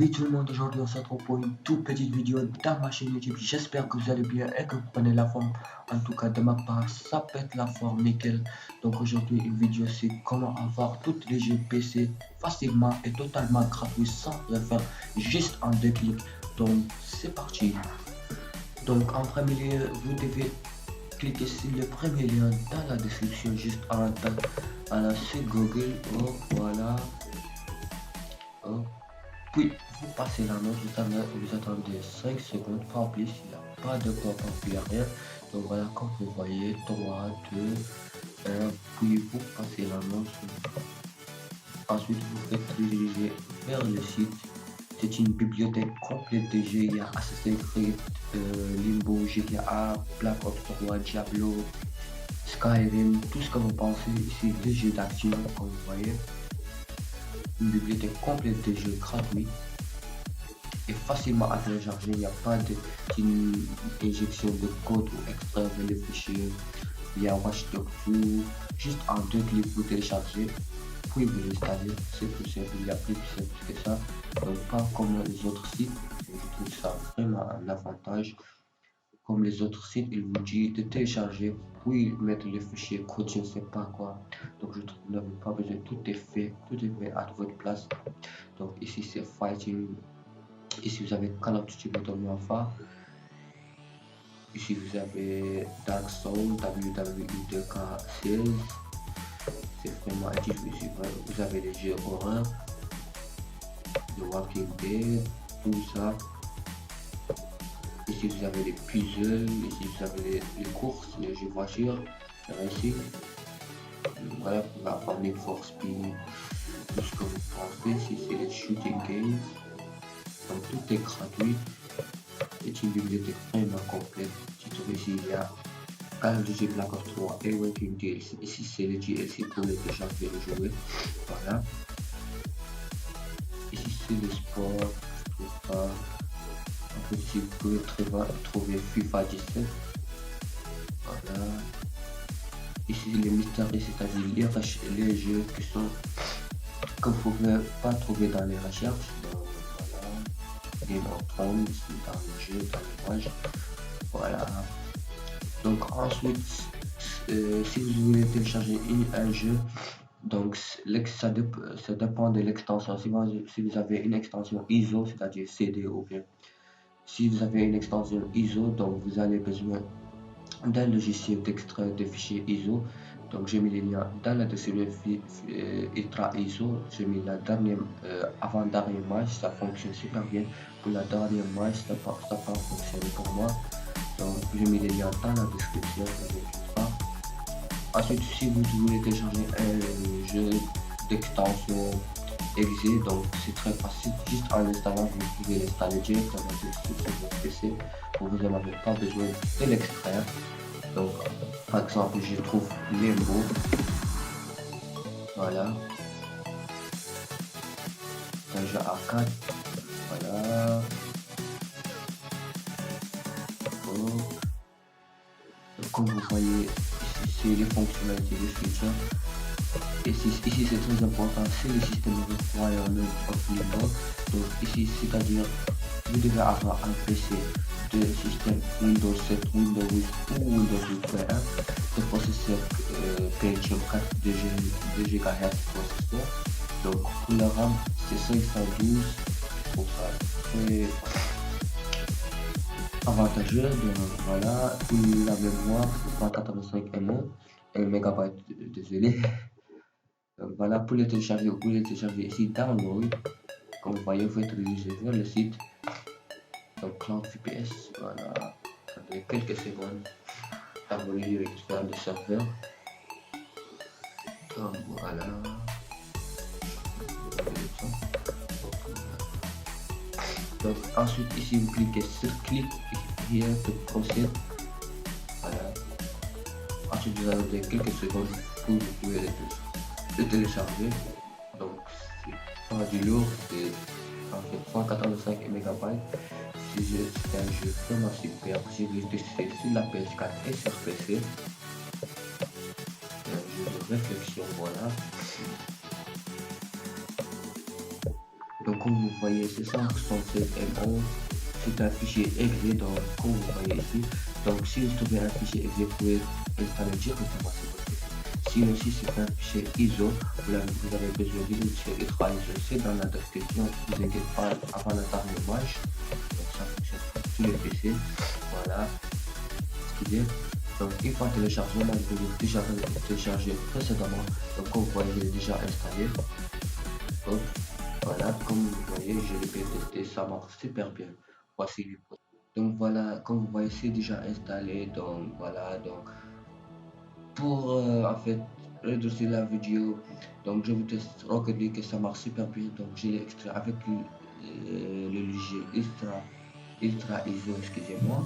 Salut tout le monde, aujourd'hui on se retrouve pour une toute petite vidéo dans ma chaîne YouTube. J'espère que vous allez bien et que vous prenez la forme. En tout cas de ma part, ça pète la forme nickel. Donc aujourd'hui une vidéo c'est comment avoir toutes les jeux PC facilement et totalement gratuit sans rien faire, juste en 2 clics. Donc c'est parti. Donc en premier lieu, vous devez cliquer sur le premier lien dans la description, juste en la sur Google. Oh voilà. Oh. Puis vous passez l'annonce, vous attendez 5 secondes, pas plus, il n'y a pas de pop-up, il n'y a rien. Donc voilà, comme vous voyez, 3, 2, 1, puis vous passez l'annonce. Ensuite, vous faites rediriger vers le site. C'est une bibliothèque complète de jeux, il y a Assassin's Creed, Limbo, GTA, Black Ops 3, Diablo, Skyrim, tout ce que vous pensez ici, des jeux d'action, comme vous voyez. Une bibliothèque complète de jeux gratuits et facilement à télécharger. Il n'y a pas d'injection de code ou extraire les fichiers. Il y a Watchdog 2, juste en 2 clics vous téléchargez, puis vous l'installez. C'est tout simple, il n'y a plus simple que ça. Donc pas comme les autres sites, je trouve ça vraiment un avantage. Comme les autres sites, ils vous disent de télécharger, puis mettre les fichiers code, je ne sais pas quoi. Donc je trouve que vous n'avez pas besoin, tout est fait à votre place. Donc ici c'est Fighting. Ici vous avez Call of Duty Modern Warfare. Ici vous avez Dark Souls, WWE 2K16. C'est vraiment actif ici. Vous avez les jeux horreur, The Walking Dead, tout ça. Ici vous avez les puzzles, ici vous avez les courses, les jeux voitures, ici. Voilà, vous va avoir Need for Speed, tout ce que vous pensez. Ici c'est les shooting games. Donc tout est gratuit. C'est une bibliothèque vraiment complète. Tu trouves ici, il y a Call of Duty Black Ops 3 et Working DLC. Ici, c'est le DLC pour les télécharger et jouer. Voilà. Ici, c'est le sport. Je trouve pas. En fait, ici, vous pouvez trouver FIFA 17. Voilà. Ici, les mysteries, c'est-à-dire les jeux que vous ne pouvez pas trouver dans les recherches. Donc, voilà. Game of Thrones, dans le jeu, dans les pages. Voilà. Donc ensuite, si vous voulez télécharger un jeu, donc ça dépend de l'extension. Si vous avez une extension ISO, c'est-à-dire CD, ou bien si vous avez une extension ISO, donc vous avez besoin d'un logiciel d'extrait de fichiers ISO. Donc j'ai mis les liens dans la description. Ultra ISO, j'ai mis la dernière avant-dernière image, ça fonctionne super bien. Pour la dernière image, ça n'a pas fonctionné pour moi. Donc j'ai mis les liens dans la description, ensuite si vous voulez télécharger un jeu d'extension exe, donc c'est très facile, juste en installant vous pouvez l'installer directement sur votre PC, vous n'avez pas besoin de l'extraire. Donc par exemple je trouve Limbo, voilà, c'est un jeu arcade, voilà. Comme vous voyez, c'est les fonctionnalités de feature. Et ici c'est très important, c'est le système de requirement of Limbo. Donc ici, c'est-à-dire vous devez avoir un PC de système Windows 7, Windows 8 ou Windows 8.1, de processeur Pentium 4 de GHz processeur. Donc pour la RAM c'est 512, pour ça très avantageux. Donc voilà, pour la mémoire 185 MB, désolé. Donc voilà, pour les télécharger, vous pouvez les télécharger ici, download. Comme vous voyez, vous êtes dirigé vers le site. Donc Cloud VPS, voilà, attendez quelques secondes, abonner vers le serveur. Donc voilà. Donc ensuite ici vous cliquez sur click here to proceed. Voilà. Ensuite vous avez quelques secondes pour vous pouvez le télécharger. Donc c'est pas du lourd, c'est en fait 185 MB. C'est un jeu vraiment super. J'ai vu tester sur la PS4 et sur PC. C'est un jeu de réflexion, voilà. Donc comme vous voyez, c'est 516 MO. C'est un fichier exe, donc comme vous voyez ici. Donc si vous trouvez un fichier exe, vous pouvez installer directement sur votre PC. Sinon, si c'est un fichier ISO, vous avez besoin d'une fichier Ultra ISO, c'est dans la description. Ne vous inquiétez pas, avant l'image. Donc ça fonctionne pour tous les PC. Voilà. Excusez. Donc une fois téléchargé, là, je vais le télécharger précédemment. Donc comme vous voyez, il est déjà installé. Hop. Voilà, comme vous voyez, je l'ai bien testé, ça marche super bien. Voici les produits. Donc voilà, comme vous voyez, c'est déjà installé. Donc voilà, donc pour en fait redresser la vidéo, donc je vous teste Rocket League et ça marche super bien. Donc je l'ai extrait avec le logiciel Ultra ISO, excusez-moi.